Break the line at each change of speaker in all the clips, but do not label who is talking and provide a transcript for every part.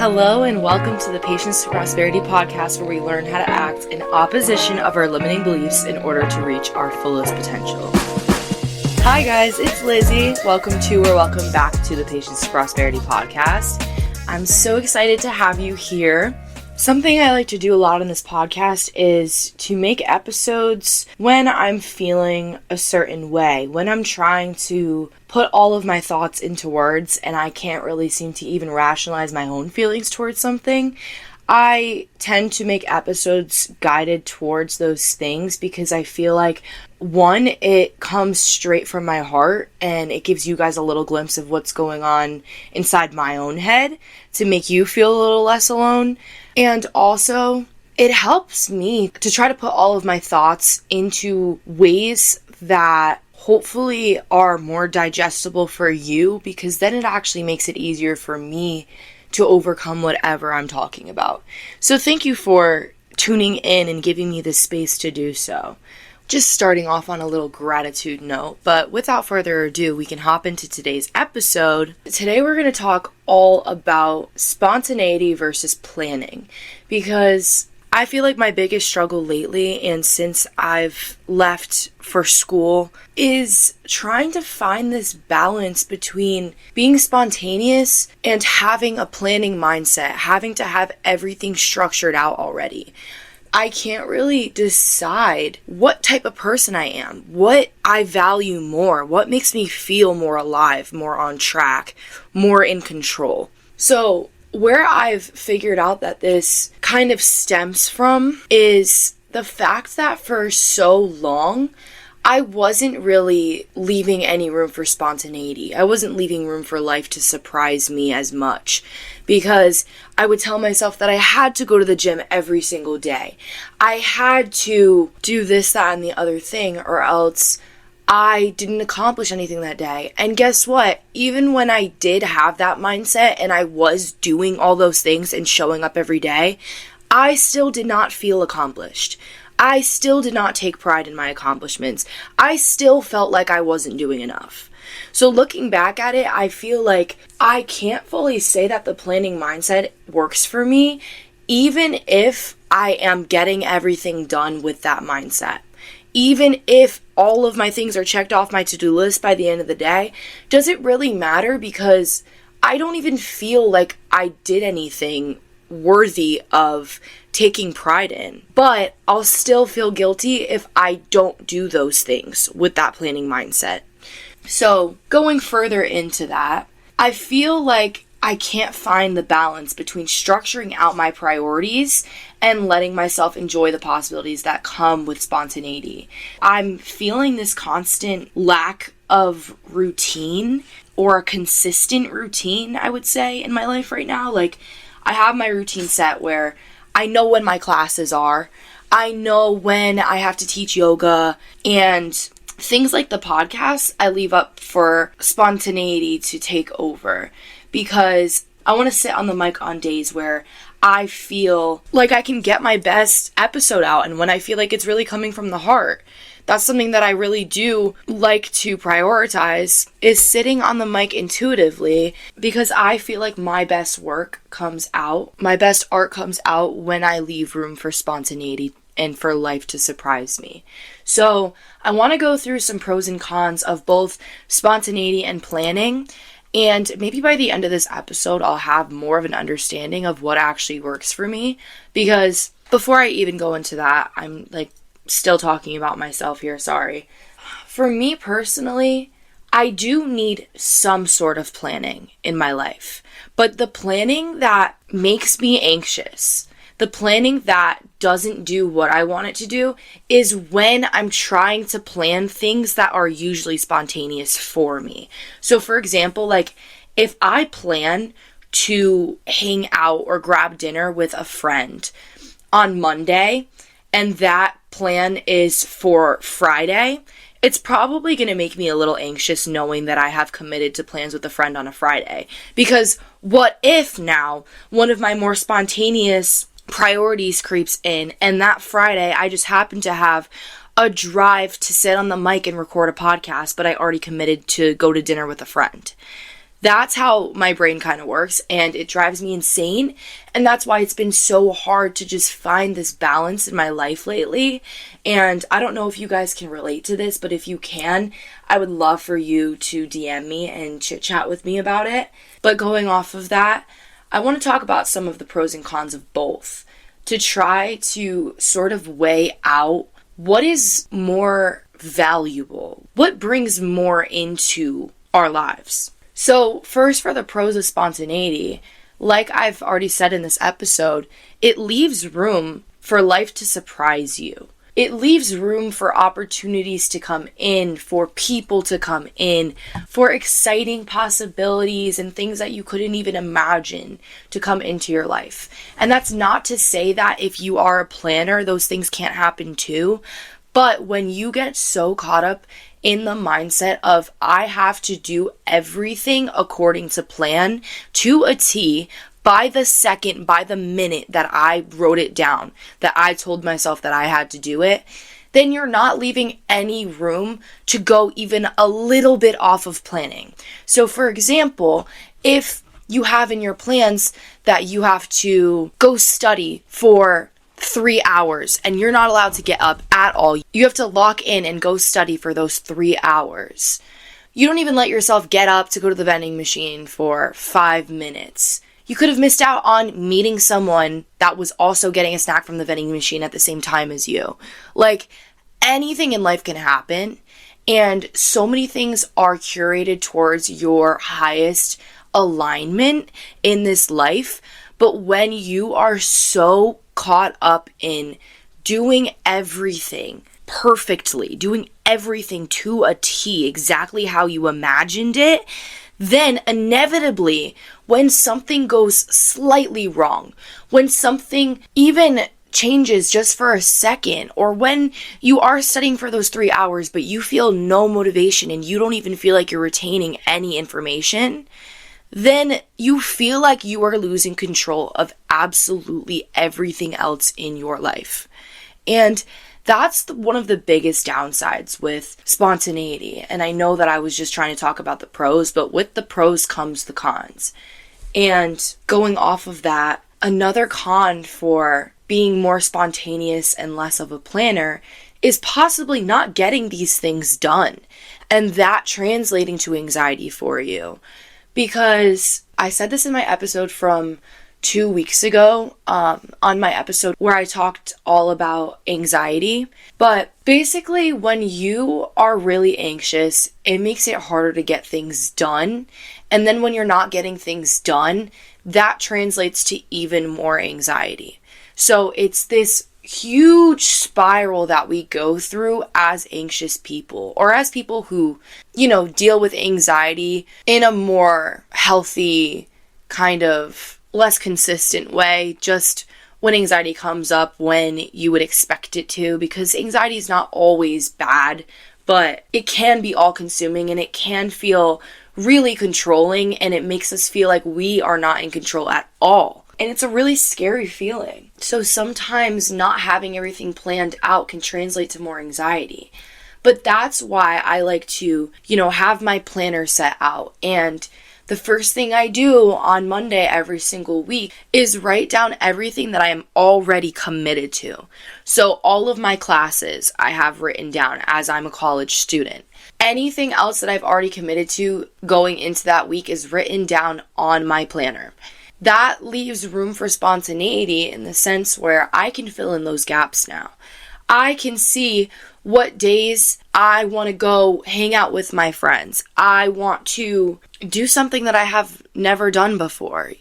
Hello and welcome to the Patience to Prosperity podcast, where we learn how to act in opposition of our limiting beliefs in order to reach our fullest potential. Hi guys, it's Lizzie. Welcome back to the Patience to Prosperity podcast. I'm so excited to have you here. Something I like to do a lot on this podcast is to make episodes when I'm feeling a certain way, when I'm trying to put all of my thoughts into words and I can't really seem to even rationalize my own feelings towards something. I tend to make episodes guided towards those things because I feel like, one, it comes straight from my heart and it gives you guys a little glimpse of what's going on inside my own head to make you feel a little less alone. And also, it helps me to try to put all of my thoughts into ways that hopefully are more digestible for you, because then it actually makes it easier for me to overcome whatever I'm talking about. So thank you for tuning in and giving me the space to do so. Just starting off on a little gratitude note, but without further ado, we can hop into today's episode. Today we're going to talk all about spontaneity versus planning, because I feel like my biggest struggle lately, and since I've left for school, is trying to find this balance between being spontaneous and having a planning mindset, having to have everything structured out already. I can't really decide what type of person I am, what I value more, what makes me feel more alive, more on track, more in control. So where I've figured out that this kind of stems from is the fact that for so long, I wasn't really leaving any room for spontaneity. I wasn't leaving room for life to surprise me as much, because I would tell myself that I had to go to the gym every single day. I had to do this, that, and the other thing, or else I didn't accomplish anything that day. And guess what? Even when I did have that mindset and I was doing all those things and showing up every day, I still did not feel accomplished. I still did not take pride in my accomplishments. I still felt like I wasn't doing enough. So looking back at it, I feel like I can't fully say that the planning mindset works for me, even if I am getting everything done with that mindset. Even if all of my things are checked off my to-do list by the end of the day, does it really matter? Because I don't even feel like I did anything worthy of taking pride in. But I'll still feel guilty if I don't do those things with that planning mindset. So going further into that, I feel like I can't find the balance between structuring out my priorities and letting myself enjoy the possibilities that come with spontaneity. I'm feeling this constant lack of routine, or a consistent routine, I would say, in my life right now. Like, I have my routine set where I know when my classes are, I know when I have to teach yoga, and things like the podcast, I leave up for spontaneity to take over, because I want to sit on the mic on days where I feel like I can get my best episode out, and when I feel like it's really coming from the heart. That's something that I really do like to prioritize, is sitting on the mic intuitively, because I feel like my best work comes out, my best art comes out when I leave room for spontaneity and for life to surprise me. So I want to go through some pros and cons of both spontaneity and planning, and maybe by the end of this episode, I'll have more of an understanding of what actually works for me, because before I even go into that, I'm still talking about myself here, sorry. For me personally, I do need some sort of planning in my life, but the planning that makes me anxious, the planning that doesn't do what I want it to do, is when I'm trying to plan things that are usually spontaneous for me. So for example, if I plan to hang out or grab dinner with a friend on Monday, and that plan is for Friday, it's probably going to make me a little anxious knowing that I have committed to plans with a friend on a Friday. Because what if now one of my more spontaneous priorities creeps in, and that Friday I just happen to have a drive to sit on the mic and record a podcast, but I already committed to go to dinner with a friend? That's how my brain kind of works, and it drives me insane. And that's why it's been so hard to just find this balance in my life lately. And I don't know if you guys can relate to this, but if you can, I would love for you to DM me and chit chat with me about it. But going off of that, I want to talk about some of the pros and cons of both to try to sort of weigh out what is more valuable, what brings more into our lives. So first, for the pros of spontaneity, like I've already said in this episode, it leaves room for life to surprise you. It leaves room for opportunities to come in, for people to come in, for exciting possibilities and things that you couldn't even imagine to come into your life. And that's not to say that if you are a planner, those things can't happen too. But when you get so caught up in the mindset of I have to do everything according to plan to a T, by the second, by the minute that I wrote it down, that I told myself that I had to do it, then you're not leaving any room to go even a little bit off of planning. So for example, if you have in your plans that you have to go study for 3 hours and you're not allowed to get up at all, you have to lock in and go study for those 3 hours. You don't even let yourself get up to go to the vending machine for 5 minutes. You could have missed out on meeting someone that was also getting a snack from the vending machine at the same time as you. Like, anything in life can happen, and so many things are curated towards your highest alignment in this life. But when you are so caught up in doing everything perfectly, doing everything to a T, exactly how you imagined it, then inevitably, when something goes slightly wrong, when something even changes just for a second, or when you are studying for those 3 hours but you feel no motivation and you don't even feel like you're retaining any information, then you feel like you are losing control of absolutely everything else in your life. And that's one of the biggest downsides with spontaneity. And I know that I was just trying to talk about the pros, but with the pros comes the cons. And going off of that, another con for being more spontaneous and less of a planner is possibly not getting these things done, and that translating to anxiety for you. Because I said this in my episode from 2 weeks ago, on my episode where I talked all about anxiety. But basically, when you are really anxious, it makes it harder to get things done. And then when you're not getting things done, that translates to even more anxiety. So it's this huge spiral that we go through as anxious people, or as people who, deal with anxiety in a more healthy, kind of less consistent way, just when anxiety comes up when you would expect it to, because anxiety is not always bad, but it can be all-consuming and it can feel really controlling, and it makes us feel like we are not in control at all. And it's a really scary feeling. So sometimes not having everything planned out can translate to more anxiety. But that's why I like to, have my planner set out. And the first thing I do on Monday every single week is write down everything that I am already committed to. So all of my classes I have written down as I'm a college student. Anything else that I've already committed to going into that week is written down on my planner. That leaves room for spontaneity in the sense where I can fill in those gaps now. I can see what days I want to go hang out with my friends. I want to do something that I have never done before,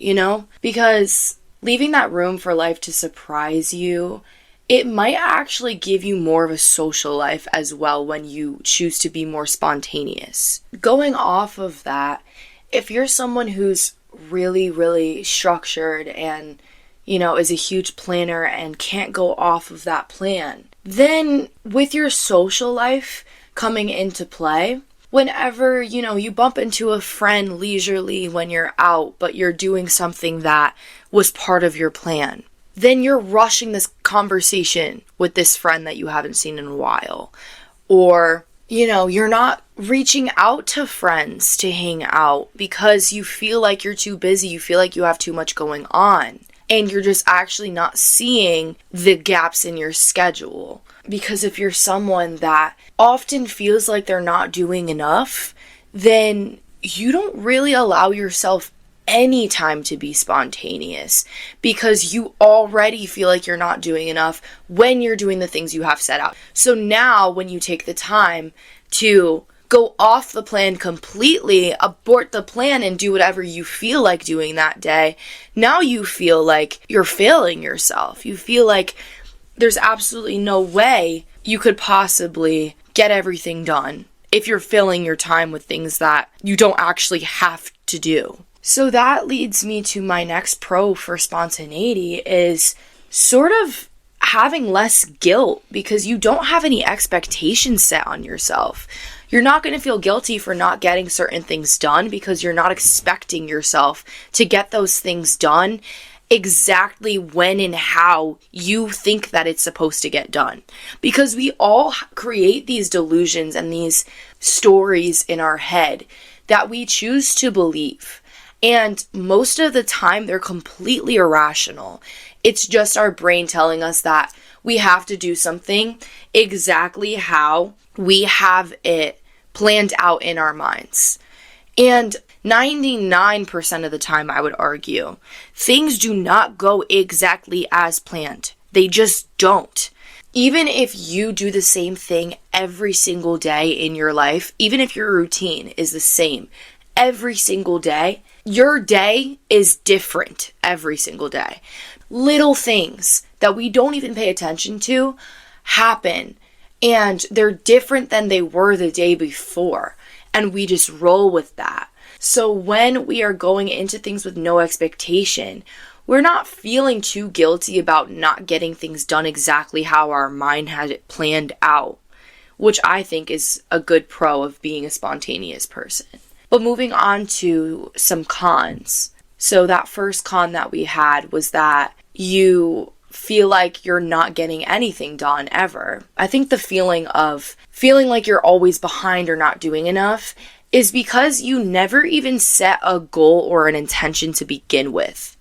Because leaving that room for life to surprise you, it might actually give you more of a social life as well when you choose to be more spontaneous. Going off of that, if you're someone who's really, really structured and, is a huge planner and can't go off of that plan, then with your social life coming into play, whenever, you bump into a friend leisurely when you're out, but you're doing something that was part of your plan, then you're rushing this conversation with this friend that you haven't seen in a while. Or you're not reaching out to friends to hang out because you feel like you're too busy, you feel like you have too much going on, and you're just actually not seeing the gaps in your schedule. Because if you're someone that often feels like they're not doing enough, then you don't really allow yourself any time to be spontaneous because you already feel like you're not doing enough when you're doing the things you have set out. So now when you take the time to go off the plan completely, abort the plan and do whatever you feel like doing that day, now you feel like you're failing yourself. You feel like there's absolutely no way you could possibly get everything done if you're filling your time with things that you don't actually have to do. So that leads me to my next pro for spontaneity is sort of having less guilt because you don't have any expectations set on yourself. You're not going to feel guilty for not getting certain things done because you're not expecting yourself to get those things done exactly when and how you think that it's supposed to get done. Because we all create these delusions and these stories in our head that we choose to believe. And most of the time, they're completely irrational. It's just our brain telling us that we have to do something exactly how we have it planned out in our minds. And 99% of the time, I would argue, things do not go exactly as planned. They just don't. Even if you do the same thing every single day in your life, even if your routine is the same every single day, your day is different every single day. Little things that we don't even pay attention to happen, and they're different than they were the day before, and we just roll with that. So when we are going into things with no expectation, we're not feeling too guilty about not getting things done exactly how our mind had it planned out, which I think is a good pro of being a spontaneous person. But moving on to some cons. So that first con that we had was that you feel like you're not getting anything done ever. I think the feeling like you're always behind or not doing enough is because you never even set a goal or an intention to begin with.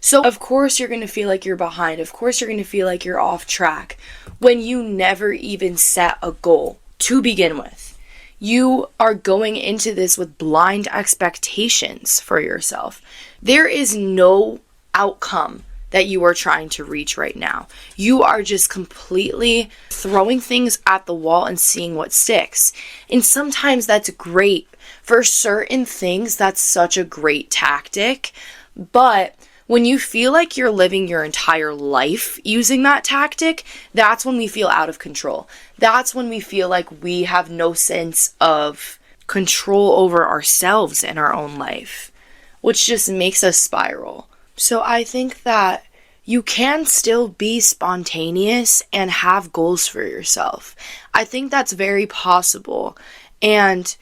So of course you're going to feel like you're behind. Of course you're going to feel like you're off track when you never even set a goal to begin with. You are going into this with blind expectations for yourself. There is no outcome that you are trying to reach right now. You are just completely throwing things at the wall and seeing what sticks. And sometimes that's great. For certain things, that's such a great tactic. But when you feel like you're living your entire life using that tactic, that's when we feel out of control. That's when we feel like we have no sense of control over ourselves and our own life, which just makes us spiral. So I think that you can still be spontaneous and have goals for yourself. I think that's very possible. And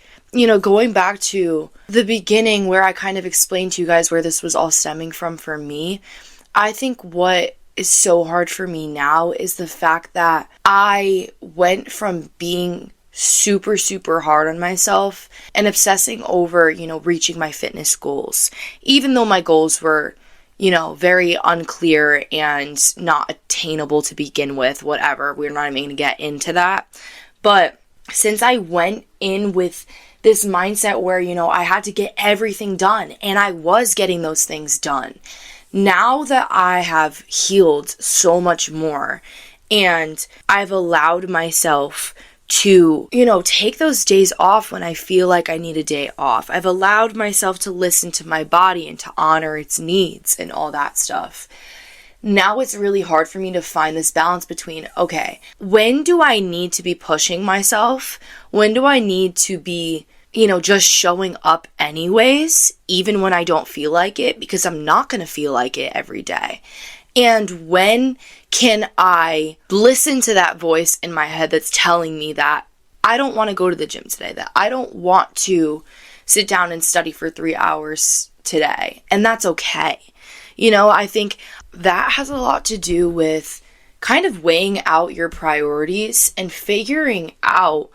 going back to the beginning where I kind of explained to you guys where this was all stemming from for me, I think what is so hard for me now is the fact that I went from being super, super hard on myself and obsessing over, reaching my fitness goals, even though my goals were, very unclear and not attainable to begin with, whatever. We're not even going to get into that. But since I went in with this mindset where, I had to get everything done, and I was getting those things done. Now that I have healed so much more and I've allowed myself to, take those days off when I feel like I need a day off. I've allowed myself to listen to my body and to honor its needs and all that stuff. Now it's really hard for me to find this balance between, okay, when do I need to be pushing myself? When do I need to be, just showing up anyways, even when I don't feel like it, because I'm not going to feel like it every day? And when can I listen to that voice in my head that's telling me that I don't want to go to the gym today, that I don't want to sit down and study for 3 hours today, and that's okay. I think that has a lot to do with kind of weighing out your priorities and figuring out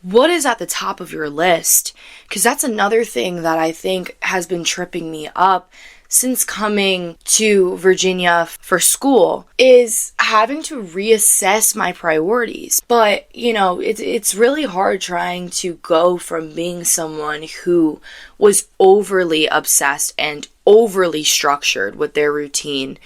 What is at the top of your list? Because that's another thing that I think has been tripping me up since coming to Virginia for school, is having to reassess my priorities. But, it's really hard trying to go from being someone who was overly obsessed and overly structured with their routine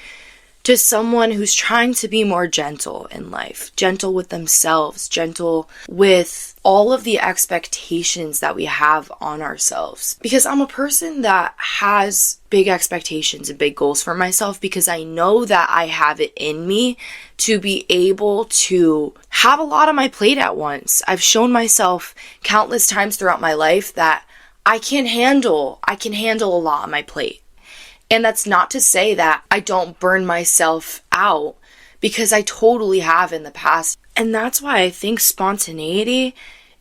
to someone who's trying to be more gentle in life, gentle with themselves, gentle with all of the expectations that we have on ourselves. Because I'm a person that has big expectations and big goals for myself, because I know that I have it in me to be able to have a lot on my plate at once. I've shown myself countless times throughout my life that I can handle a lot on my plate. And that's not to say that I don't burn myself out, because I totally have in the past. And that's why I think spontaneity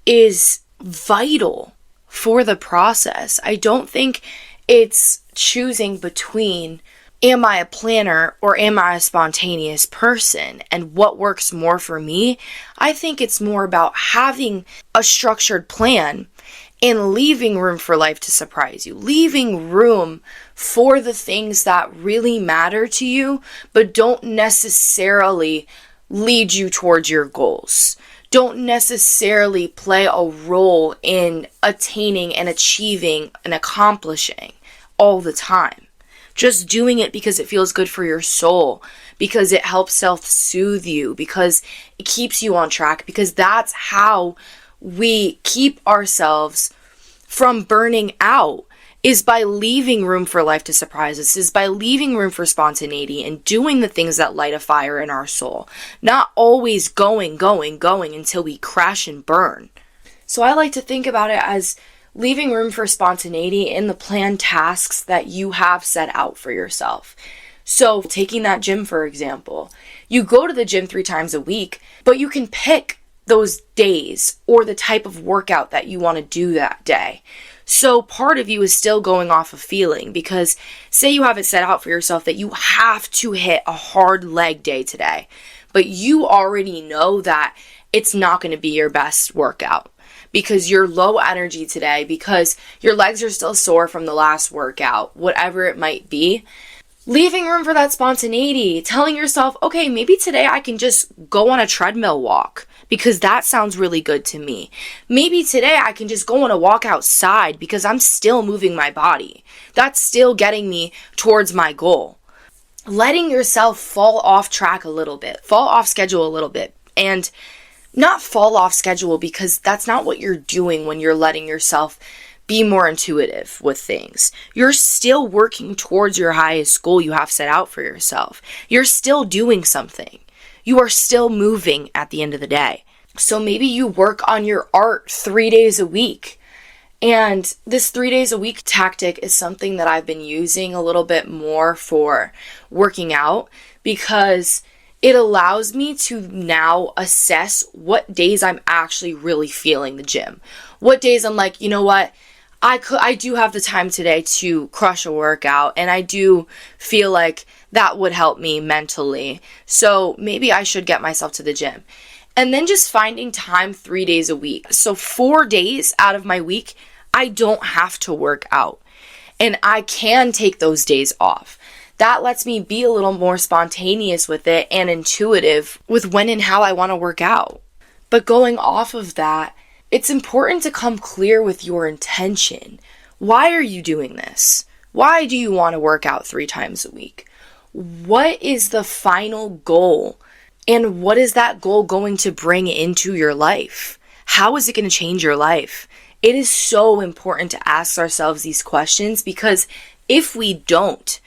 is vital for the process. I don't think it's choosing between, am I a planner or am I a spontaneous person, and what works more for me. I think it's more about having a structured plan and leaving room for life to surprise you, leaving room for the things that really matter to you, but don't necessarily lead you towards your goals. Don't necessarily play a role in attaining and achieving and accomplishing all the time. Just doing it because it feels good for your soul, because it helps self-soothe you, because it keeps you on track, because that's how we keep ourselves from burning out, is by leaving room for life to surprise us, is by leaving room for spontaneity and doing the things that light a fire in our soul. Not always going until we crash and burn. So I like to think about it as leaving room for spontaneity in the planned tasks that you have set out for yourself. So taking that gym, for example, you go to the gym 3 times a week, but you can pick those days or the type of workout that you want to do that day. So part of you is still going off of feeling, because say you have it set out for yourself that you have to hit a hard leg day today, but you already know that it's not going to be your best workout because you're low energy today, because your legs are still sore from the last workout, whatever it might be. Leaving room for that spontaneity, telling yourself, okay, maybe today I can just go on a treadmill walk because that sounds really good to me. Maybe today I can just go on a walk outside because I'm still moving my body. That's still getting me towards my goal. Letting yourself fall off track a little bit, fall off schedule a little bit, and not fall off schedule because that's not what you're doing when you're letting yourself be more intuitive with things. You're still working towards your highest goal you have set out for yourself. You're still doing something. You are still moving at the end of the day. So maybe you work on your art 3 days a week. And this 3 days a week tactic is something that I've been using a little bit more for working out, because it allows me to now assess what days I'm actually really feeling the gym. What days I'm like, you know what? I do have the time today to crush a workout, and I do feel like that would help me mentally. So maybe I should get myself to the gym. And then just finding time 3 days a week. So 4 days out of my week, I don't have to work out. And I can take those days off. That lets me be a little more spontaneous with it and intuitive with when and how I want to work out. But going off of that, it's important to come clear with your intention. Why are you doing this? Why do you want to work out 3 times a week? What is the final goal? And what is that goal going to bring into your life? How is it going to change your life? It is so important to ask ourselves these questions, because if we don't,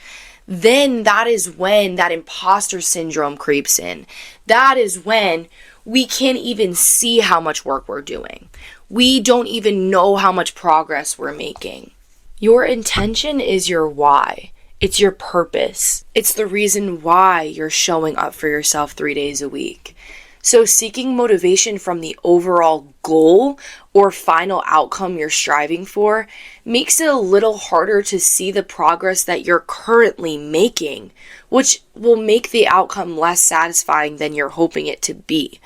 then that is when that imposter syndrome creeps in. That is when we can't even see how much work we're doing. We don't even know how much progress we're making. Your intention is your why. It's your purpose. It's the reason why you're showing up for yourself 3 days a week. So seeking motivation from the overall goal or final outcome you're striving for makes it a little harder to see the progress that you're currently making, which will make the outcome less satisfying than you're hoping it to be.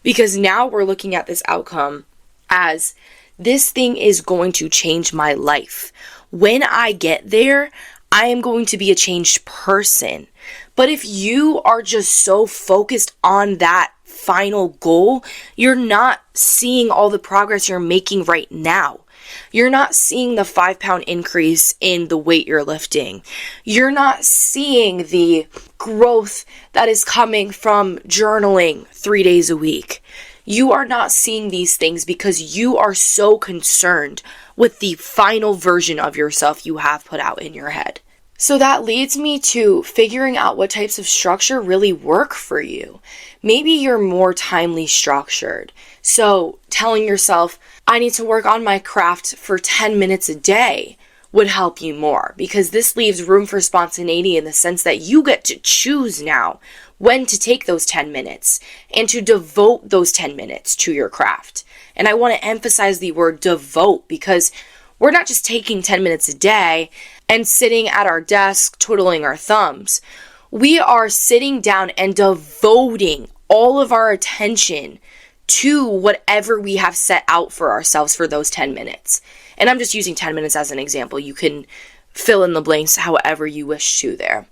Because now we're looking at this outcome as this thing is going to change my life. When I get there, I am going to be a changed person. But if you are just so focused on that final goal, you're not seeing all the progress you're making right now. You're not seeing the 5-pound increase in the weight you're lifting. You're not seeing the growth that is coming from journaling 3 days a week. You are not seeing these things because you are so concerned with the final version of yourself you have put out in your head. So that leads me to figuring out what types of structure really work for you. Maybe you're more timely structured. So telling yourself, I need to work on my craft for 10 minutes a day would help you more, because this leaves room for spontaneity in the sense that you get to choose now when to take those 10 minutes and to devote those 10 minutes to your craft. And I want to emphasize the word devote, because we're not just taking 10 minutes a day and sitting at our desk twiddling our thumbs. We are sitting down and devoting all of our attention to whatever we have set out for ourselves for those 10 minutes. And I'm just using 10 minutes as an example. You can fill in the blanks however you wish to there.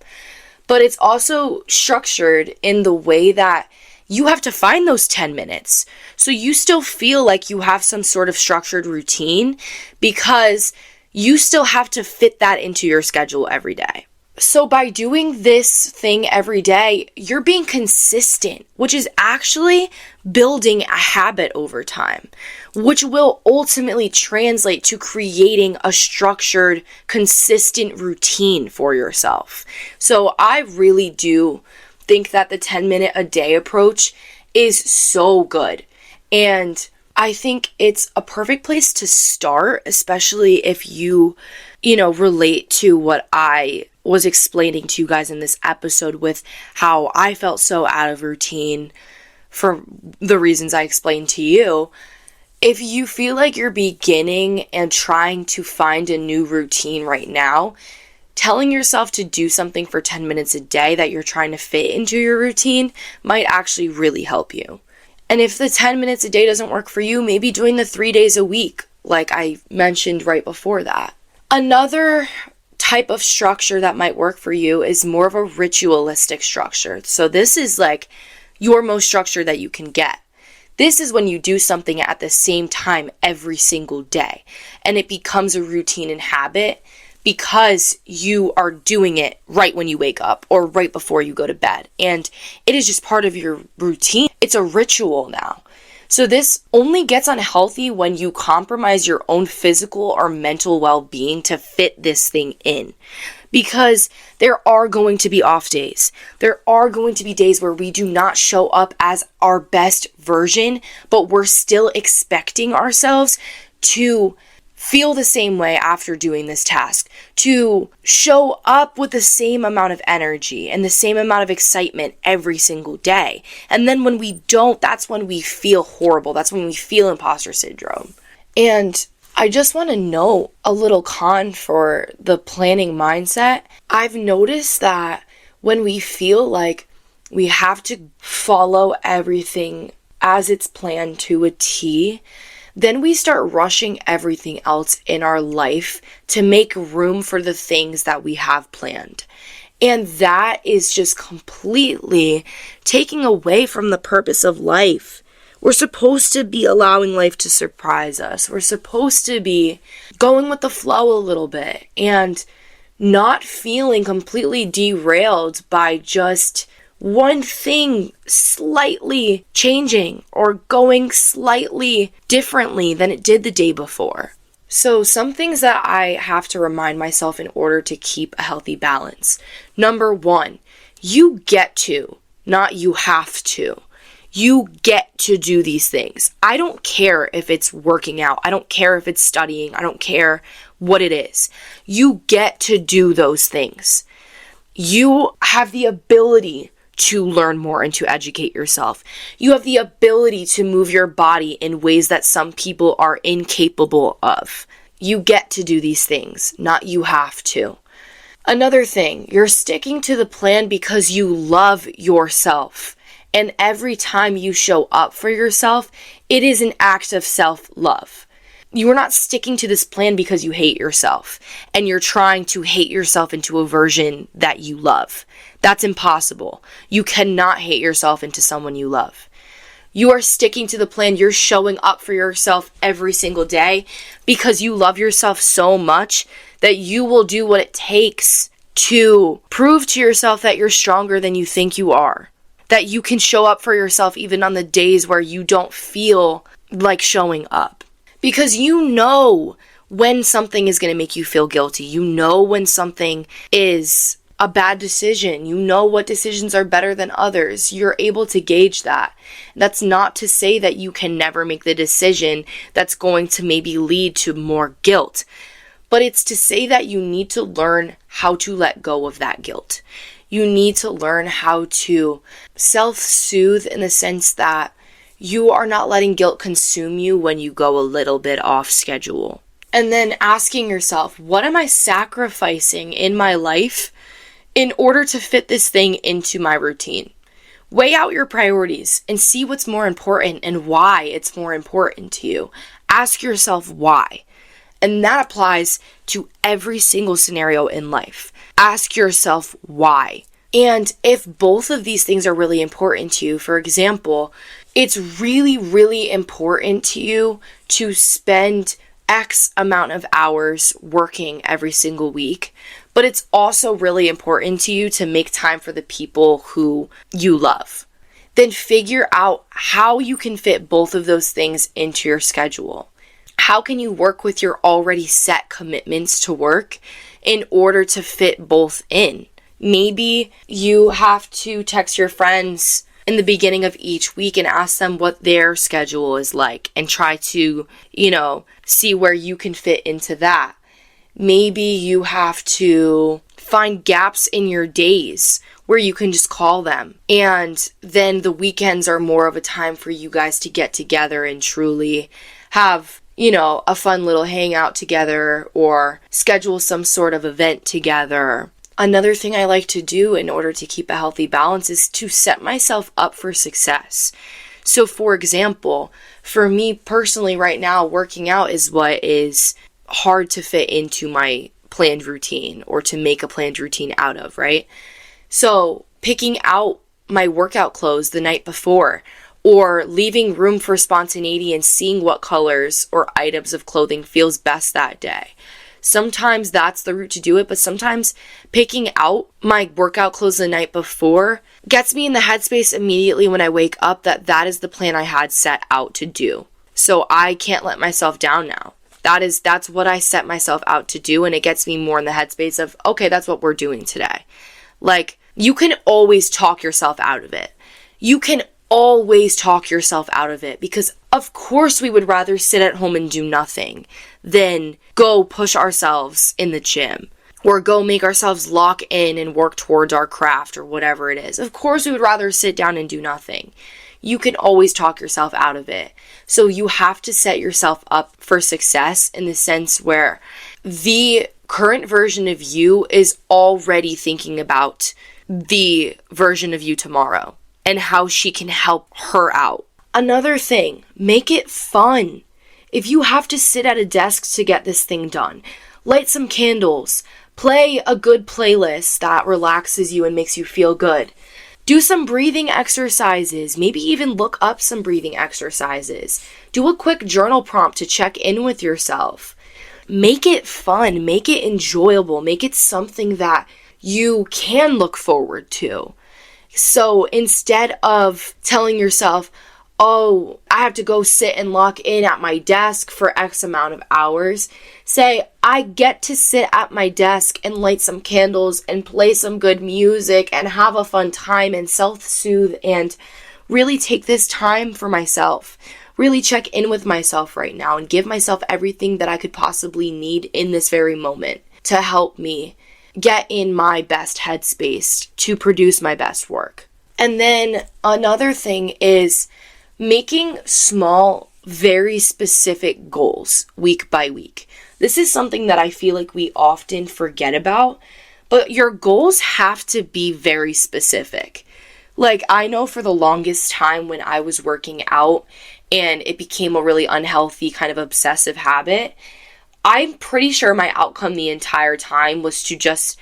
But it's also structured in the way that you have to find those 10 minutes. So you still feel like you have some sort of structured routine, because you still have to fit that into your schedule every day. So by doing this thing every day, you're being consistent, which is actually building a habit over time, which will ultimately translate to creating a structured, consistent routine for yourself. So I really do think that the 10-minute a day approach is so good. And I think it's a perfect place to start, especially if you relate to what I was explaining to you guys in this episode with how I felt so out of routine for the reasons I explained to you. If you feel like you're beginning and trying to find a new routine right now, telling yourself to do something for 10 minutes a day that you're trying to fit into your routine might actually really help you. And if the 10 minutes a day doesn't work for you, maybe doing the 3 days a week, like I mentioned right before that. Another type of structure that might work for you is more of a ritualistic structure. So this is like your most structure that you can get. This is when you do something at the same time every single day, and it becomes a routine and habit because you are doing it right when you wake up or right before you go to bed. And it is just part of your routine. It's a ritual now. So this only gets unhealthy when you compromise your own physical or mental well-being to fit this thing in. Because there are going to be off days. There are going to be days where we do not show up as our best version, but we're still expecting ourselves to feel the same way after doing this task, to show up with the same amount of energy and the same amount of excitement every single day. And then when we don't, that's when we feel horrible. That's when we feel imposter syndrome. And I just want to note a little con for the planning mindset. I've noticed that when we feel like we have to follow everything as it's planned to a T, then we start rushing everything else in our life to make room for the things that we have planned. And that is just completely taking away from the purpose of life. We're supposed to be allowing life to surprise us. We're supposed to be going with the flow a little bit and not feeling completely derailed by just one thing slightly changing or going slightly differently than it did the day before. So some things that I have to remind myself in order to keep a healthy balance. Number 1, you get to, not you have to. You get to do these things. I don't care if it's working out. I don't care if it's studying. I don't care what it is. You get to do those things. You have the ability to learn more and to educate yourself. You have the ability to move your body in ways that some people are incapable of. You get to do these things, not you have to. Another thing, you're sticking to the plan because you love yourself And every time you show up for yourself, it is an act of self-love. You are not sticking to this plan because you hate yourself and you're trying to hate yourself into a version that you love. That's impossible. You cannot hate yourself into someone you love. You are sticking to the plan. You're showing up for yourself every single day because you love yourself so much that you will do what it takes to prove to yourself that you're stronger than you think you are. That you can show up for yourself even on the days where you don't feel like showing up. Because you know when something is going to make you feel guilty. You know when something is a bad decision. You know what decisions are better than others. You're able to gauge that. That's not to say that you can never make the decision that's going to maybe lead to more guilt. But it's to say that you need to learn how to let go of that guilt. You need to learn how to self-soothe in the sense that you are not letting guilt consume you when you go a little bit off schedule. And then asking yourself, what am I sacrificing in my life in order to fit this thing into my routine? Weigh out your priorities and see what's more important and why it's more important to you. Ask yourself why. And that applies to every single scenario in life. Ask yourself why. And if both of these things are really important to you, for example, it's really, really important to you to spend X amount of hours working every single week, but it's also really important to you to make time for the people who you love. Then figure out how you can fit both of those things into your schedule. How can you work with your already set commitments to work in order to fit both in? Maybe you have to text your friends in the beginning of each week and ask them what their schedule is like and try to, see where you can fit into that. Maybe you have to find gaps in your days where you can just call them. And then the weekends are more of a time for you guys to get together and truly have a fun little hangout together or schedule some sort of event together. Another thing I like to do in order to keep a healthy balance is to set myself up for success. So for example, for me personally right now, working out is what is hard to fit into my planned routine or to make a planned routine out of, right? So picking out my workout clothes the night before, or leaving room for spontaneity and seeing what colors or items of clothing feels best that day. Sometimes that's the route to do it, but sometimes picking out my workout clothes the night before gets me in the headspace immediately when I wake up that is the plan I had set out to do. So I can't let myself down now. That's what I set myself out to do, and it gets me more in the headspace of, okay, that's what we're doing today. Like, you can always talk yourself out of it. You can always talk yourself out of it because of course we would rather sit at home and do nothing than go push ourselves in the gym or go make ourselves lock in and work towards our craft or whatever it is. Of course we would rather sit down and do nothing. You can always talk yourself out of it. So you have to set yourself up for success in the sense where the current version of you is already thinking about the version of you tomorrow and how she can help her out. Another thing, make it fun. If you have to sit at a desk to get this thing done, light some candles, play a good playlist that relaxes you and makes you feel good. Do some breathing exercises, maybe even look up some breathing exercises. Do a quick journal prompt to check in with yourself. Make it fun, make it enjoyable, make it something that you can look forward to. So instead of telling yourself, oh, I have to go sit and lock in at my desk for X amount of hours, say, I get to sit at my desk and light some candles and play some good music and have a fun time and self-soothe and really take this time for myself. Really check in with myself right now and give myself everything that I could possibly need in this very moment to help me get in my best headspace to produce my best work. And then another thing is making small, very specific goals week by week. This is something that I feel like we often forget about, but your goals have to be very specific. Like, I know for the longest time when I was working out and it became a really unhealthy kind of obsessive habit, I'm pretty sure my outcome the entire time was to just,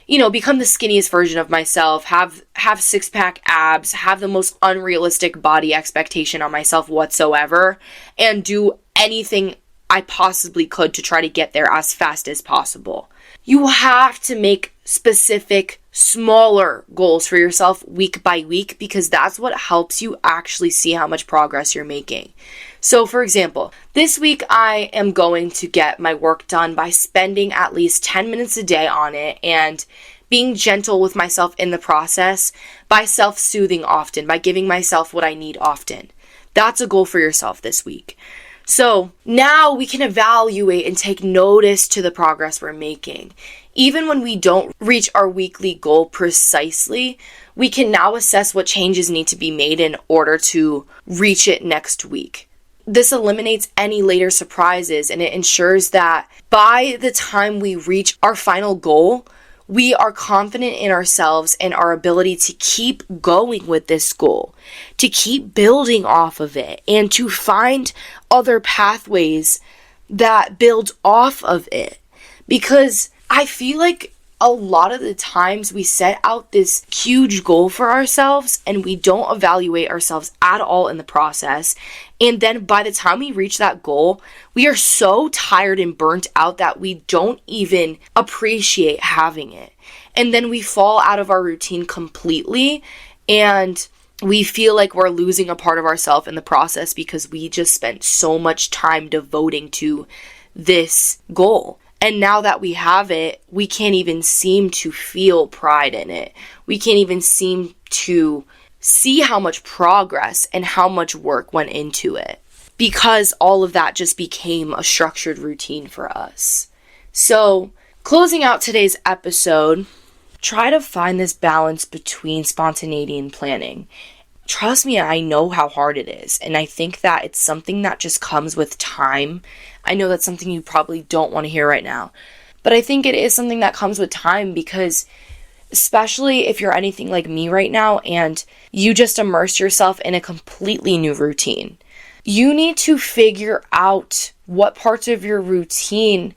become the skinniest version of myself, have six-pack abs, have the most unrealistic body expectation on myself whatsoever, and do anything I possibly could to try to get there as fast as possible. You have to make specific, smaller goals for yourself week by week, because that's what helps you actually see how much progress you're making. So, for example, this week I am going to get my work done by spending at least 10 minutes a day on it and being gentle with myself in the process, by self-soothing often, by giving myself what I need often. That's a goal for yourself this week. So now we can evaluate and take notice to the progress we're making. Even when we don't reach our weekly goal precisely, we can now assess what changes need to be made in order to reach it next week. This eliminates any later surprises, and it ensures that by the time we reach our final goal, we are confident in ourselves and our ability to keep going with this goal, to keep building off of it, and to find other pathways that build off of it. Because I feel like a lot of the times we set out this huge goal for ourselves and we don't evaluate ourselves at all in the process. And then by the time we reach that goal, we are so tired and burnt out that we don't even appreciate having it. And then we fall out of our routine completely, and we feel like we're losing a part of ourselves in the process because we just spent so much time devoting to this goal. And now that we have it, we can't even seem to feel pride in it. We can't even seem to see how much progress and how much work went into it, because all of that just became a structured routine for us. So, closing out today's episode, try to find this balance between spontaneity and planning. Trust me, I know how hard it is, and I think that it's something that just comes with time. I know that's something you probably don't want to hear right now, but I think it is something that comes with time, because especially if you're anything like me right now and you just immerse yourself in a completely new routine, you need to figure out what parts of your routine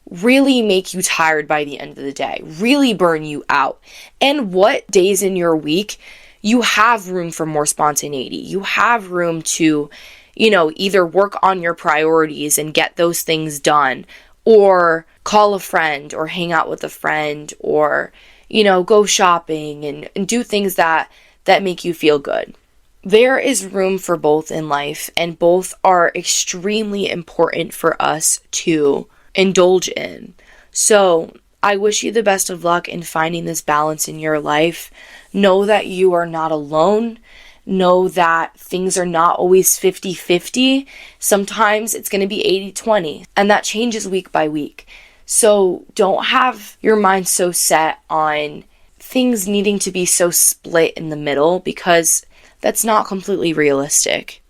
really make you tired by the end of the day, really burn you out, and what days in your week you have room for more spontaneity. You have room to, either work on your priorities and get those things done, or call a friend, or hang out with a friend, or, go shopping and do things that make you feel good. There is room for both in life, and both are extremely important for us to indulge in. So I wish you the best of luck in finding this balance in your life. Know that you are not alone. Know that things are not always 50-50. Sometimes it's going to be 80-20, and that changes week by week. So don't have your mind so set on things needing to be so split in the middle, because that's not completely realistic.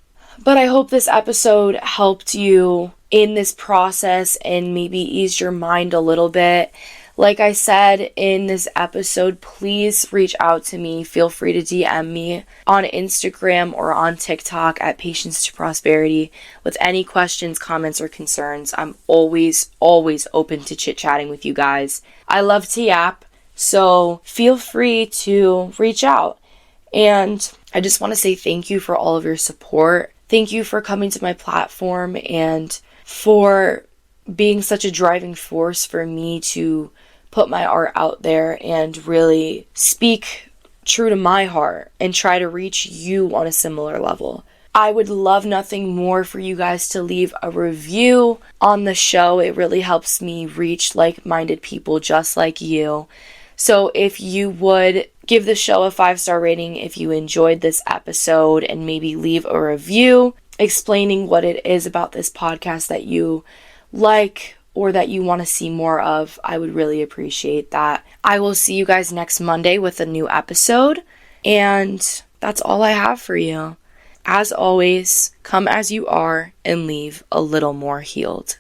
But I hope this episode helped you in this process and maybe eased your mind a little bit. Like I said in this episode, please reach out to me. Feel free to DM me on Instagram or on TikTok at Patience to Prosperity with any questions, comments, or concerns. I'm always open to chit-chatting with you guys. I love to yap, so feel free to reach out. And I just want to say thank you for all of your support. Thank you for coming to my platform and for being such a driving force for me to put my art out there and really speak true to my heart and try to reach you on a similar level. I would love nothing more for you guys to leave a review on the show. It really helps me reach like-minded people just like you. So if you would give the show a 5-star rating if you enjoyed this episode, and maybe leave a review explaining what it is about this podcast that you like or that you want to see more of, I would really appreciate that. I will see you guys next Monday with a new episode, and that's all I have for you. As always, come as you are and leave a little more healed.